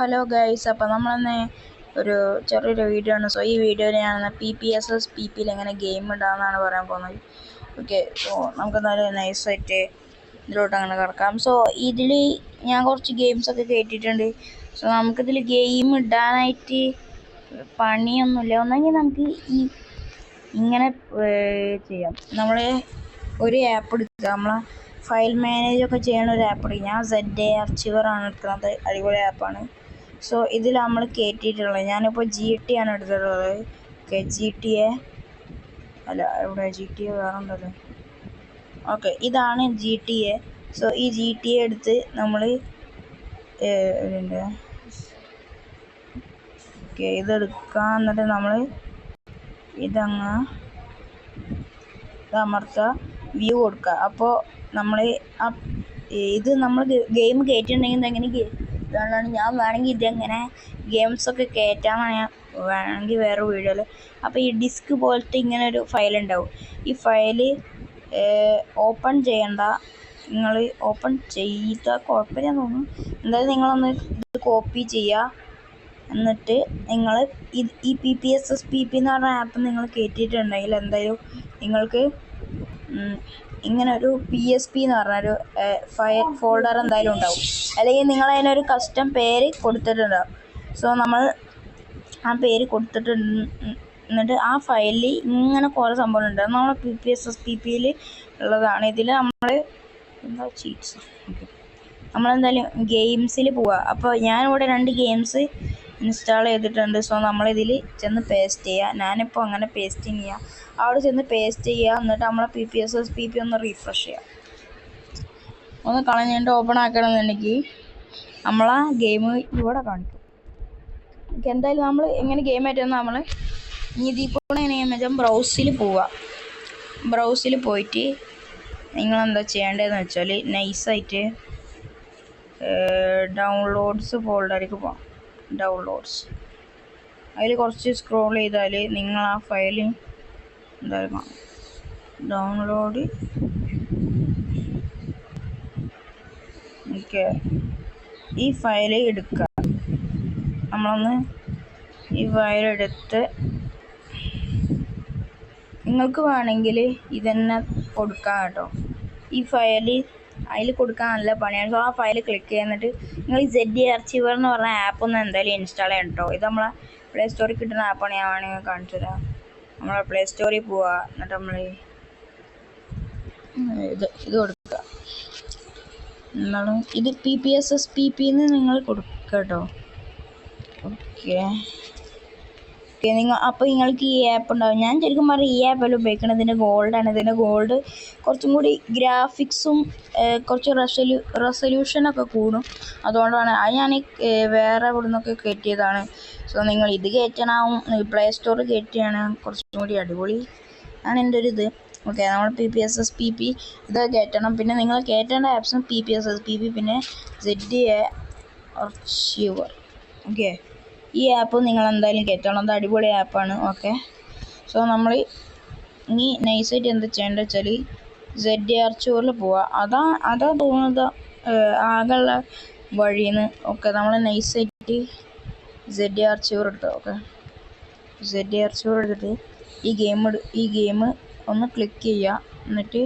Hello guys, അപ്പോൾ നമ്മളിന്ന് ഒരു ചെറിയൊരു വീഡിയോ ആണ്. സോ ഈ വീഡിയോയിൽ ഞാൻ PPSS-PP എങ്ങനെ ഗെയിം ഇടാമെന്നാണ് പറയാൻ പോകുന്നത്. ഓക്കെ, സോ നമുക്ക് എന്തായാലും നൈസായിട്ട് ഇതിലോട്ട് അങ്ങനെ കിടക്കാം. സോ ഇതിൽ ഞാൻ കുറച്ച് ഗെയിംസൊക്കെ കയറ്റിയിട്ടുണ്ട്. സോ നമുക്കിതിൽ ഗെയിം ഇടാനായിട്ട് പണിയൊന്നുമില്ല. ഒന്നെങ്കിൽ നമുക്ക് ഇങ്ങനെ ചെയ്യാം. നമ്മൾ ഒരു ആപ്പ് എടുക്കുക, നമ്മളെ ഫയൽ മാനേജൊക്കെ ചെയ്യണ ഒരു ആപ്പ് എടുക്കുക. ഞാൻ ZA ആർച്ചിവറാണ് എടുക്കുന്നത്, അടിപൊളി ആപ്പാണ്. സോ ഇതിൽ നമ്മൾ കയറ്റിയിട്ടുള്ളത്, ഞാനിപ്പോൾ GT ആണ് എടുത്തിട്ടുള്ളത്. ഓക്കെ, GTA അല്ല, ഇവിടെ GTA വേറെ ഉണ്ടല്ലോ. ഓക്കെ, ഇതാണ് GTA. സോ ഈ GTA എടുത്ത് നമ്മൾ ഓക്കെ ഇതെടുക്കാം. എന്നിട്ട് നമ്മൾ ഇതങ്ങ് അമർത്തുക, വ്യൂ കൊടുക്കുക. അപ്പോൾ നമ്മൾ ഇത് നമ്മൾ ഗെയിം കയറ്റിയിട്ടുണ്ടെങ്കിൽ എങ്ങനെ ഇതാണ് ഞാൻ വേണമെങ്കിൽ ഇതെങ്ങനെ ഗെയിംസൊക്കെ കയറ്റാമെന്നാണ് ഞാൻ വേണമെങ്കിൽ വേറെ വീഡിയോയിൽ. അപ്പോൾ ഈ ഡിസ്ക് പോലത്തെ ഇങ്ങനെ ഒരു ഫയൽ ഉണ്ടാവും. ഈ ഫയൽ ഓപ്പൺ ചെയ്യണ്ട, നിങ്ങൾ ഓപ്പൺ ചെയ്താൽ കുഴപ്പമില്ല തോന്നുന്നു. എന്തായാലും നിങ്ങളൊന്ന് ഇത് കോപ്പി ചെയ്യുക. എന്നിട്ട് നിങ്ങൾ ഈ PPSS-PP എന്ന് പറഞ്ഞ ആപ്പ് നിങ്ങൾ കയറ്റിയിട്ടുണ്ടെങ്കിൽ എന്തായാലും നിങ്ങൾക്ക് ഇങ്ങനെ ഒരു PSP എന്ന് പറഞ്ഞൊരു ഫയൽ ഫോൾഡർ എന്തായാലും ഉണ്ടാവും. അല്ലെങ്കിൽ നിങ്ങൾ അതിനൊരു കസ്റ്റം പേര് കൊടുത്തിട്ടുണ്ടാവും. സോ നമ്മൾ ആ പേര് കൊടുത്തിട്ട് എന്നിട്ട് ആ ഫയലിൽ ഇങ്ങനെ കുറേ സംഭവങ്ങളുണ്ട്. നമ്മൾ PPSS-PPയിൽ ഉള്ളതാണ്. ഇതിൽ നമ്മൾ എന്താ ചീറ്റ്സ് നമ്മളെന്തായാലും ഗെയിംസിൽ പോവുക. അപ്പോൾ ഞാനിവിടെ 2 ഗെയിംസ് ഇൻസ്റ്റാൾ ചെയ്തിട്ടുണ്ട്. സോ നമ്മളിതിൽ ചെന്ന് പേസ്റ്റ് ചെയ്യുക. ഞാനിപ്പോൾ അങ്ങനെ പേസ്റ്റിങ് ചെയ്യുക. അവിടെ ചെന്ന് പേസ്റ്റ് ചെയ്യുക. എന്നിട്ട് നമ്മളെ PPSS-PP ഒന്ന് റീഫ്രഷ് ചെയ്യുക. ഒന്ന് കളഞ്ഞിട്ട് ഓപ്പൺ ആക്കണമെന്നുണ്ടെങ്കിൽ നമ്മളാ ഗെയിം ഇവിടെ കാണിക്കും. ഓക്കെ, എന്തായാലും നമ്മൾ എങ്ങനെ ഗെയിം ആയിട്ടെന്ന് നമ്മൾ ഇതിൽ കൂടെ എങ്ങനെയാണെന്ന് വെച്ചാൽ ബ്രൗസിൽ പോവുക. ബ്രൗസിൽ പോയിട്ട് നിങ്ങളെന്താ ചെയ്യേണ്ടതെന്ന് വെച്ചാൽ നൈസായിട്ട് ഡൗൺലോഡ്സ് ഫോൾഡറിലേക്ക് പോകാം. ഡൗൺലോഡ്സ് അതിൽ കുറച്ച് സ്ക്രോൾ ചെയ്താൽ നിങ്ങൾ ആ ഫയൽ എന്തായാലും കാണാം. ഡൗൺലോഡ് ഓക്കെ, ഈ ഫയൽ എടുക്കുക. നമ്മളൊന്ന് ഈ ഫയൽ എടുത്ത് നിങ്ങൾക്ക് വേണമെങ്കിൽ ഇതന്നെ കൊടുക്കാം കേട്ടോ. ഈ ഫയൽ അതിൽ കൊടുക്കാൻ നല്ല പണിയാണ്. സോ ആ ഫയൽ ക്ലിക്ക് ചെയ്യുന്നിട്ട് നിങ്ങൾ ഈ ZA ആർച്ചിവർ എന്ന് പറഞ്ഞ ആപ്പ് ഒന്ന് എന്തായാലും ഇൻസ്റ്റാൾ ചെയ്യണം കേട്ടോ. ഇത് നമ്മളെ പ്ലേ സ്റ്റോറിൽ കിട്ടുന്ന ആപ്പാണ്. ഞാൻ വേണമെങ്കിൽ കാണിച്ചു തരാം. നമ്മളെ പ്ലേ സ്റ്റോറിൽ പോവുക. എന്നിട്ട് നമ്മൾ ഇത് കൊടുക്കുക. എന്താണ് ഇത് PPSS-PP എന്ന് നിങ്ങൾ കൊടുക്കുക കേട്ടോ. ഓക്കെ നിങ്ങൾ അപ്പോൾ നിങ്ങൾക്ക് ഈ ആപ്പ് ഉണ്ടാവും. ഞാൻ ശരിക്കും പറഞ്ഞാൽ ഈ ആപ്പല്ല ഉപയോഗിക്കണം. ഇതിൻ്റെ ഗോൾഡാണ്. ഇതിൻ്റെ ഗോൾഡ് കുറച്ചും കൂടി ഗ്രാഫിക്സും കുറച്ച് റെസൊല്യൂഷനൊക്കെ കൂടും. അതുകൊണ്ടാണ് അത് ഞാൻ വേറെ ഇവിടെ നിന്നൊക്കെ കയറ്റിയതാണ്. സോ നിങ്ങൾ ഇത് കയറ്റണം, പ്ലേ സ്റ്റോർ കയറ്റിയാണ് കുറച്ചും കൂടി അടിപൊളി ആണ് എൻ്റെ ഒരു ഇത്. ഓക്കെ, നമ്മൾ PPSS-PP ഇത് കയറ്റണം. പിന്നെ നിങ്ങൾ കയറ്റേണ്ട ആപ്സും PPSS-PP പിന്നെ ZA ആർച്ചിവർ. ഓക്കെ, ഈ ആപ്പ് നിങ്ങൾ എന്തായാലും കയറ്റണം. അത് അടിപൊളി ആപ്പാണ്. ഓക്കെ, സോ നമ്മൾ ഇനി നൈസായിട്ട് എന്താ ചെയ്യേണ്ടത് വെച്ചാൽ ZA ആർച്ചിവറിൽ പോവുക. അതാ തോന്നുന്നത് ആകെയുള്ള വഴിന്ന്. ഓക്കെ, നമ്മൾ നൈസായിട്ട് ZA ആർച്ചിവർ എടുത്തത്. ഓക്കെ, ZA ആർച്ചിവർ എടുത്തിട്ട് ഈ ഗെയിം ഒന്ന് ക്ലിക്ക് ചെയ്യുക. എന്നിട്ട്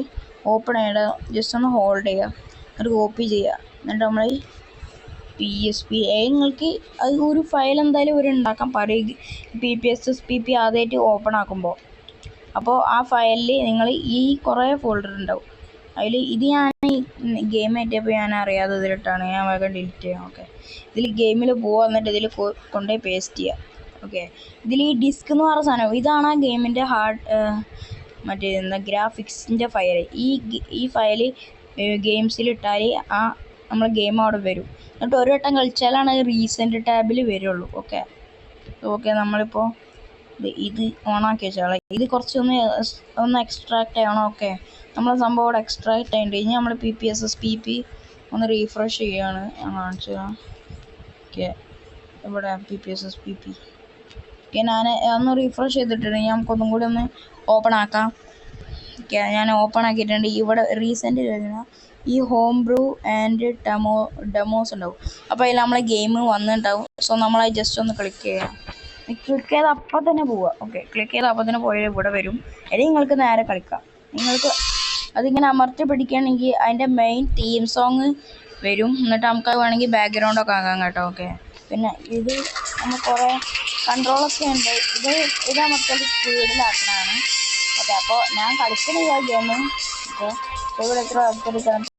ഓപ്പൺ ചെയ്യേണ്ട, ജസ്റ്റ് ഒന്ന് ഹോൾഡ് ചെയ്യുക. എന്നിട്ട് കോപ്പി ചെയ്യുക. എന്നിട്ട് നമ്മൾ PSP നിങ്ങൾക്ക് അത് ഒരു ഫയൽ എന്തായാലും ഒരു ഉണ്ടാക്കാൻ പറയും. PPSS-PP ആദ്യമായിട്ട് ഓപ്പൺ ആക്കുമ്പോൾ. അപ്പോൾ ആ ഫയലിൽ നിങ്ങൾ ഈ കുറേ ഫോൾഡർ ഉണ്ടാവും. അതിൽ ഇത് ഞാൻ ഗെയിം ആയിട്ടപ്പോൾ ഞാൻ അറിയാതെ ഇതിലിട്ടാണ്. ഞാൻ വേഗം ഡിലീറ്റ് ചെയ്യാം. ഓക്കെ, ഇതിൽ ഗെയിമിൽ പോവുക. എന്നിട്ട് ഇതിൽ കൊണ്ടുപോയി പേസ്റ്റ് ചെയ്യുക. ഓക്കെ, ഇതിൽ ഈ ഡിസ്ക് എന്ന് പറഞ്ഞ സാധനം ഇതാണ് ആ ഗെയിമിൻ്റെ മറ്റേ എന്താ ഗ്രാഫിക്സിൻ്റെ ഫയൽ. ഈ ഫയൽ ഗെയിംസിലിട്ടാൽ ആ നമ്മൾ ഗെയിം അവിടെ വരും. എന്നിട്ട് ഒരു വട്ടം കളിച്ചാലാണ് റീസെൻറ്റ് ടാബിൽ വരുള്ളൂ. ഓക്കെ നമ്മളിപ്പോൾ ഇത് ഓണാക്കി വെച്ചാൽ ഇത് കുറച്ചൊന്ന് എക്സ്ട്രാക്റ്റ് ചെയ്യണം. ഓക്കെ, നമ്മളെ സംഭവം അവിടെ എക്സ്ട്രാക്റ്റ് ചെയ്യേണ്ടി. ഇനി നമ്മൾ PPSS-PP ഒന്ന് റീഫ്രഷ് ചെയ്യുകയാണ്. ഞാൻ കാണിച്ചു തരാം. ഓക്കെ, ഇവിടെ PPSS-PP. ഓക്കെ, ഞാൻ ഒന്ന് റീഫ്രഷ് ചെയ്തിട്ടുണ്ട്. നമുക്കൊന്നും കൂടി ഒന്ന് ഓപ്പൺ ആക്കാം. ഓക്കെ, ഞാൻ ഓപ്പൺ ആക്കിയിട്ടുണ്ട്. ഇവിടെ റീസെൻ്റ് കഴിഞ്ഞാൽ ഈ ഹോം ബ്രൂ ആൻഡ് ഡെമോസ് ഉണ്ടാവും. അപ്പോൾ അതിൽ നമ്മളെ ഗെയിം വന്നിട്ടുണ്ടാവും. സോ നമ്മളത് ജസ്റ്റ് ഒന്ന് ക്ലിക്ക് ചെയ്യാം. ക്ലിക്ക് ചെയ്ത് അപ്പം തന്നെ പോവുക. ഓക്കെ, ക്ലിക്ക് ചെയ്ത് അപ്പം തന്നെ പോയാൽ ഇവിടെ വരും. അല്ലെങ്കിൽ നിങ്ങൾക്ക് നേരെ കളിക്കാം. നിങ്ങൾക്ക് അതിങ്ങനെ അമർത്തി പിടിക്കുകയാണെങ്കിൽ അതിൻ്റെ മെയിൻ തീം സോങ് വരും. എന്നിട്ട് നമുക്ക് വേണമെങ്കിൽ ബാക്ക്ഗ്രൗണ്ടൊക്കെ ആകാം കേട്ടോ. ഓക്കെ, പിന്നെ ഇത് നമ്മൾ കുറേ കൺട്രോളൊക്കെ ഉണ്ട്. ഇത് നമുക്ക് സ്പീഡിലാക്കണതാണ്. ഓക്കെ, അപ്പോൾ ഞാൻ കളിക്കുന്ന ഗെയിം. ഓക്കെ, ഇവിടെ എത്ര